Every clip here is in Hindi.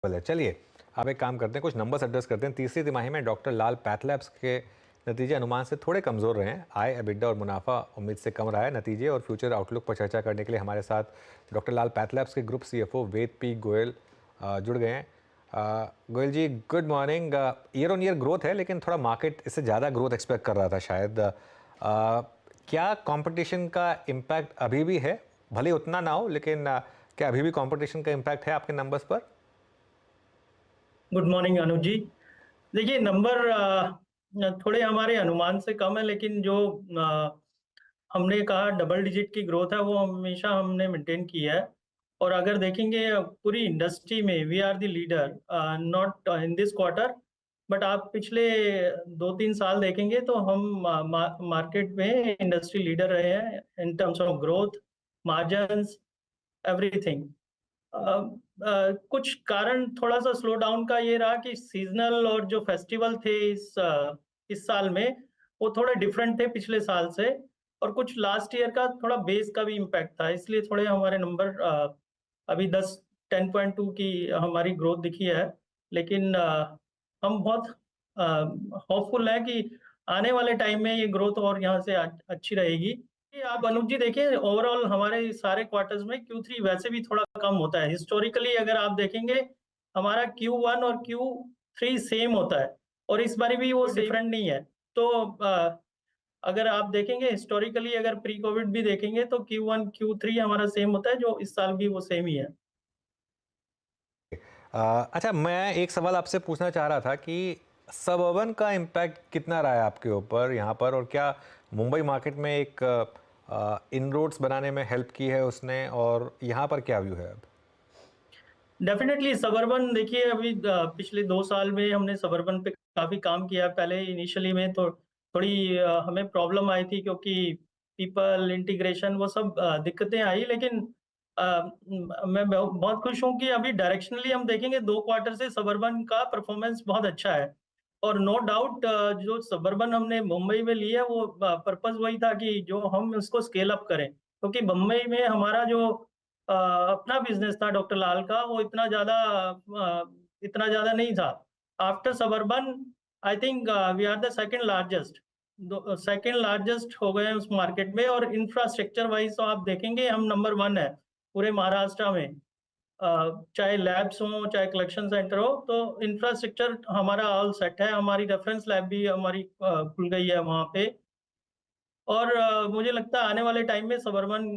है। चलिए, आप एक काम करते हैं, कुछ नंबर्स एड्रेस करते हैं। तीसरी तिमाही में डॉक्टर लाल पैथलैब्स के नतीजे अनुमान से थोड़े कमज़ोर रहे हैं। आय, एबिटडा और मुनाफा उम्मीद से कम रहा है। नतीजे और फ्यूचर आउटलुक पर चर्चा करने के लिए हमारे साथ डॉक्टर लाल पैथलैब्स के group CFO Ved P Goyal जुड़ गए हैं। Goyal ji, good morning. Year on year growth है, लेकिन थोड़ा मार्केट इससे ज़्यादा ग्रोथ एक्सपेक्ट कर रहा था शायद। क्या कंपटीशन का इम्पैक्ट अभी भी है? भले उतना ना हो, लेकिन क्या अभी भी कंपटीशन का इम्पैक्ट है आपके नंबर्स पर? गुड मॉर्निंग अनुज जी। देखिए नंबर थोड़े हमारे अनुमान से कम है, लेकिन जो अ, हमने कहा डबल डिजिट की ग्रोथ है वो हमेशा हमने मेंटेन की है। और अगर देखेंगे पूरी इंडस्ट्री में we are the leader, not in this quarter, but आप पिछले 2-3 साल देखेंगे तो हम मार्केट में इंडस्ट्री लीडर रहे हैं in terms of growth, margins, everything. कुछ कारण थोड़ा सा स्लो डाउन का ये रहा कि सीजनल और जो फेस्टिवल थे इस साल में वो थोड़े डिफरेंट थे पिछले साल से। और कुछ लास्ट ईयर का थोड़ा बेस का भी इम्पैक्ट था, इसलिए थोड़े हमारे नंबर अभी 10.2 की हमारी ग्रोथ दिखी है। लेकिन हम बहुत होपफुल हैं कि आने वाले टाइम में ये ग्रोथ और यहाँ से अच्छी रहेगी। ये आप अनुज जी देखिए, ओवरऑल हमारे सारे क्वार्टर्स में Q3 वैसे भी थोड़ा कम होता है। हिस्टोरिकली अगर आप देखेंगे हमारा Q1 और Q3 सेम होता है, और इस बारी भी वो डिफरेंट नहीं है। तो अगर आप देखेंगे हिस्टोरिकली, अगर प्री कोविड भी देखेंगे तो Q1 Q3 हमारा सेम होता है, जो इस साल भी वो सेम ही है। अच्छा, मैं एक सवाल आपसे पूछना चाह रहा था कि सबअर्बन का इम्पैक्ट कितना रहा है आपके ऊपर यहाँ पर, और क्या मुंबई मार्केट में एक इनरोड्स बनाने में हेल्प की है उसने, और यहाँ पर क्या व्यू है अब? डेफिनेटली सबर्बन देखिए, अभी पिछले 2 साल में हमने सबर्बन पे काफी काम किया। पहले इनिशियली में तो थोड़ी हमें प्रॉब्लम आई थी, क्योंकि पीपल इंटीग्रेशन वो सब दिक्कतें आई। लेकिन मैं बहुत खुश हूँ कि अभी डायरेक्शनली हम देखेंगे 2 क्वार्टर से सबर्बन का परफॉर्मेंस बहुत अच्छा है। और नो डाउट जो सबर्बन हमने मुंबई में लिया वो पर्पस वही था कि जो हम उसको स्केल अप करें, क्योंकि मुंबई में हमारा जो अपना बिजनेस था डॉक्टर लाल का, वो इतना ज्यादा नहीं था। After suburban I think we are the second largest, हो गए हैं उस मार्केट में। और इंफ्रास्ट्रक्चर वाइज तो आप देखेंगे हम नंबर 1 है पूरे महाराष्ट्र में। चाहे लैब्स हो, चाहे कलेक्शन सेंटर हो, तो इंफ्रास्ट्रक्चर हमारा ऑल सेट है। हमारी रेफरेंस लैब भी हमारी खुल गई है वहाँ पे। और मुझे लगता है आने वाले टाइम में सबर्बन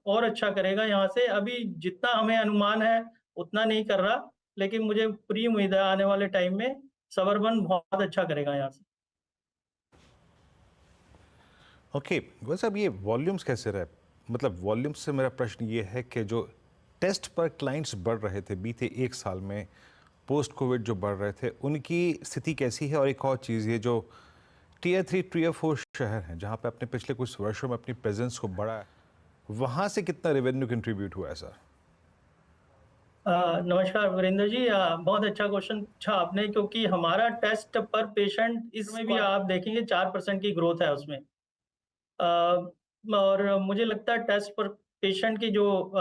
और अच्छा करेगा यहाँ से। अभी जितना हमें अनुमान है उतना नहीं कर रहा, लेकिन मुझे पूरी उम्मीद है आने वाले टाइम में सबर्बन बहुत अच्छा करेगा यहाँ से। ओके, वैसे अब ये वॉल्यूम्स कैसे रहे? मतलब वॉल्यूम्स से मेरा प्रश्न ये है कि जो टेस्ट पर क्लाइंट्स बढ़ रहे थे बीते एक साल में, पोस्ट कोविड जो बढ़ रहे थे, उनकी स्थिति कैसी है? और एक और चीज़, ये जो टीयर 3 टीयर 4 शहर हैं जहाँ पे अपने पिछले कुछ वर्षों में अपनी प्रेजेंस को बढ़ा है, वहाँ से कितना रेवेन्यू कंट्रीब्यूट हुआ है सर? नमस्कार वीरेंद्र जी, बहुत अच्छा क्वेश्चन पूछा आपने, क्योंकि हमारा टेस्ट पर पेशेंट इसमें भी आप देखेंगे 4% की ग्रोथ है उसमें। अ, और मुझे लगता है टेस्ट पर पेशेंट की जो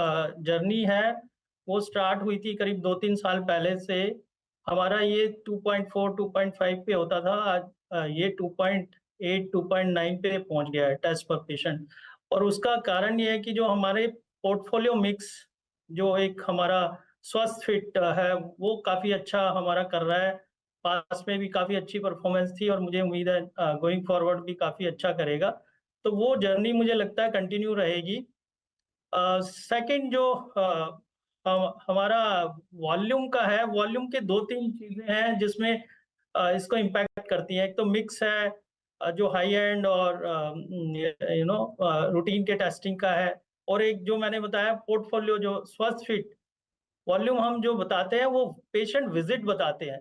जर्नी है वो स्टार्ट हुई थी करीब 2-3 साल पहले से। हमारा ये 2.4 2.5 पे होता था, आज ये 2.8 2.9 पे पहुंच गया है टेस्ट पर पेशेंट। और उसका कारण ये है कि जो हमारे पोर्टफोलियो मिक्स, जो एक हमारा स्वस्थ फिट है, वो काफी अच्छा हमारा कर रहा है। पास में भी काफी अच्छी परफॉर्मेंस थी, और मुझे उम्मीद है गोइंग फॉरवर्ड भी काफी अच्छा करेगा। तो वो जर्नी मुझे लगता है कंटिन्यू रहेगी। सेकंड जो हमारा वॉल्यूम का है, वॉल्यूम के 2-3 चीजें हैं जिसमें इसको इम्पैक्ट करती हैं। एक तो मिक्स है, जो हाई एंड और रूटीन के टेस्टिंग का है। और एक जो मैंने बताया पोर्टफोलियो, जो स्वस्थ फिट वॉल्यूम हम जो बताते हैं वो पेशेंट विजिट बताते हैं।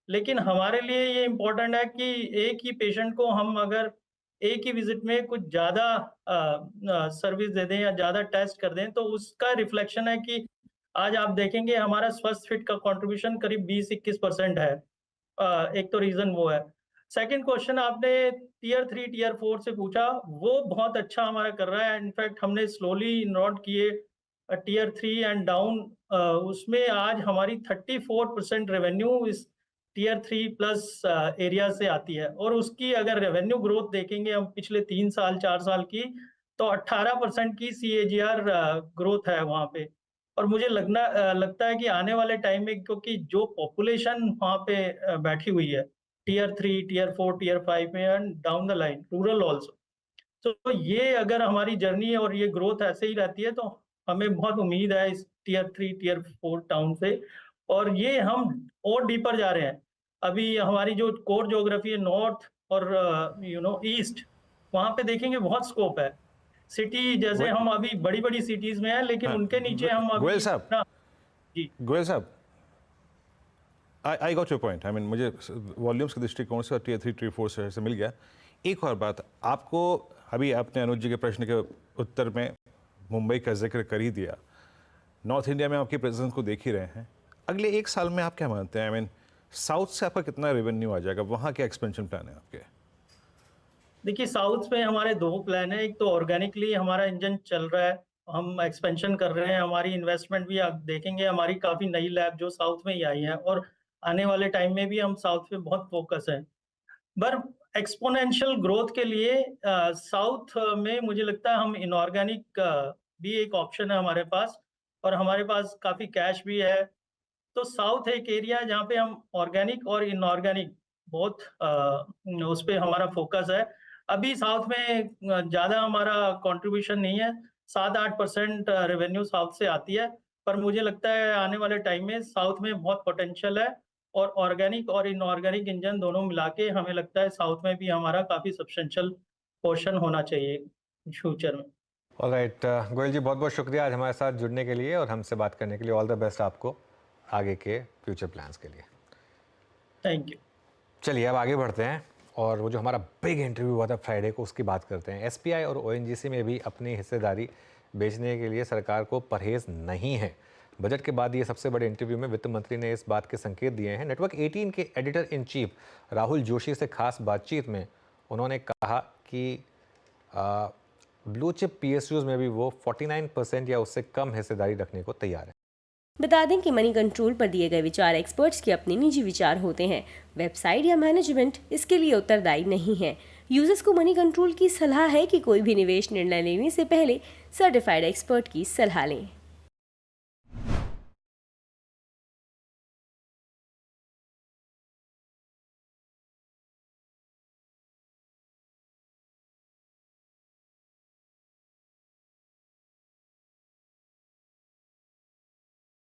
लेकिन हमारे लिए ये इम्पोर्टेंट है कि एक ही पेशेंट को हम अगर एक ही विजिट में कुछ ज़्यादा सर्विस दे दें या ज़्यादा टेस्ट कर दें, तो उसका रिफ्लेक्शन है कि आज आप देखेंगे हमारा स्वस्थ फिट का कंट्रीब्यूशन करीब 20-21% है। एक तो रीज़न वो है। सेकंड क्वेश्चन आपने टियर 3 टियर 4 से पूछा, वो बहुत अच्छा हमारा कर रहा है। इनफैक्ट हमने स्लोली इनरोड किए टियर 3 एंड डाउन, उसमें आज हमारी 34% रेवेन्यू इस टियर 3 प्लस एरिया से आती है। और उसकी अगर रेवेन्यू ग्रोथ देखेंगे हम पिछले 3 साल 4 साल की, तो 18% की CAGR ग्रोथ है वहाँ पे। और मुझे लगता है कि आने वाले टाइम में, क्योंकि जो पॉपुलेशन वहाँ पे बैठी हुई है टियर 3, टियर 4, टियर 5 में and down the line rural also, तो ये अगर हमारी जर्नी और ये ग्रोथ ऐसे ही रहती है, तो हमें बहुत उम्मीद है इस टियर 3, टियर 4 टाउन से। और ये हम और डीपर जा रहे हैं। अभी हमारी जो कोर ज्योग्राफी है नॉर्थ और ईस्ट, वहाँ पे देखेंगे बहुत स्कोप है। सिटी जैसे वे- हम अभी बड़ी-बड़ी सिटीज़ में हैं, लेकिन हाँ, उनके नीचे हम अभी गोयल साहब, ना। जी। गोयल साहब, I got your point. I mean मुझे वॉल्यूम्स के दृष्टिकोण से और टियर 3 टियर 4 से मिल गया। एक और बात आपको, अभी आपने अनुज जी के प्रश्न के उत्तर में मुंबई का जिक्र कर ही दिया। नॉर्थ इंडिया में आपकी प्रेजेंस को देख ही रहे हैं। अगले 1 साल में आप क्या मानते हैं? आई मीन साउथ से आपका कितना रेवेन्यू आ जाएगा? वहाँ क्या एक्सपेंशन प्लान है आपके? देखिए, साउथ में हमारे 2 प्लान हैं। एक तो ऑर्गेनिकली हमारा इंजन चल रहा है, हम एक्सपेंशन कर रहे हैं। हमारी इन्वेस्टमेंट भी आप देखेंगे, हमारी काफ़ी नई लैब जो साउथ में ही आई हैं, और आने वाले टाइम में भी हम साउथ पे बहुत फोकस है। पर एक्स्पोनेंशियल ग्रोथ के लिए साउथ में मुझे लगता है हम इनऑर्गेनिक भी एक ऑप्शन है हमारे पास, और हमारे पास काफ़ी कैश भी है। तो साउथ एक एरिया है जहाँ पे हम ऑर्गेनिक और इनऑर्गेनिक बहुत उस पे हमारा फोकस है। अभी साउथ में ज़्यादा हमारा कंट्रीब्यूशन नहीं है, 7-8% रेवेन्यू साउथ से आती है। पर मुझे लगता है आने वाले टाइम में साउथ में बहुत पोटेंशियल है, और ऑर्गेनिक और इनऑर्गेनिक इंजन दोनों मिला के हमें लगता है साउथ में भी हमारा काफ़ी सब्सटेंशियल पोर्शन होना चाहिए फ्यूचर में। ऑलराइट, गोयल जी बहुत बहुत शुक्रिया आज हमारे साथ जुड़ने के लिए और हमसे बात करने के लिए। ऑल द बेस्ट आपको आगे के फ्यूचर प्लान्स के लिए। Thank you. चलिए अब आगे बढ़ते हैं और वो जो हमारा बिग इंटरव्यू हुआ था फ्राइडे को उसकी बात करते हैं। SBI और ONGC में भी अपनी हिस्सेदारी बेचने के लिए सरकार को परहेज नहीं है। बजट के बाद ये सबसे बड़े इंटरव्यू में वित्त मंत्री ने इस बात के संकेत दिए हैं। नेटवर्क 18 के editor in chief Rahul Joshi से खास बातचीत में उन्होंने कहा कि ब्लू चिप PSUs में भी वो 49% या उससे कम हिस्सेदारी रखने को तैयार है। बता दें कि मनी कंट्रोल पर दिए गए विचार एक्सपर्ट्स के अपने निजी विचार होते हैं। वेबसाइट या मैनेजमेंट इसके लिए उत्तरदायी नहीं है। यूजर्स को मनी कंट्रोल की सलाह है कि कोई भी निवेश निर्णय लेने से पहले सर्टिफाइड एक्सपर्ट की सलाह लें।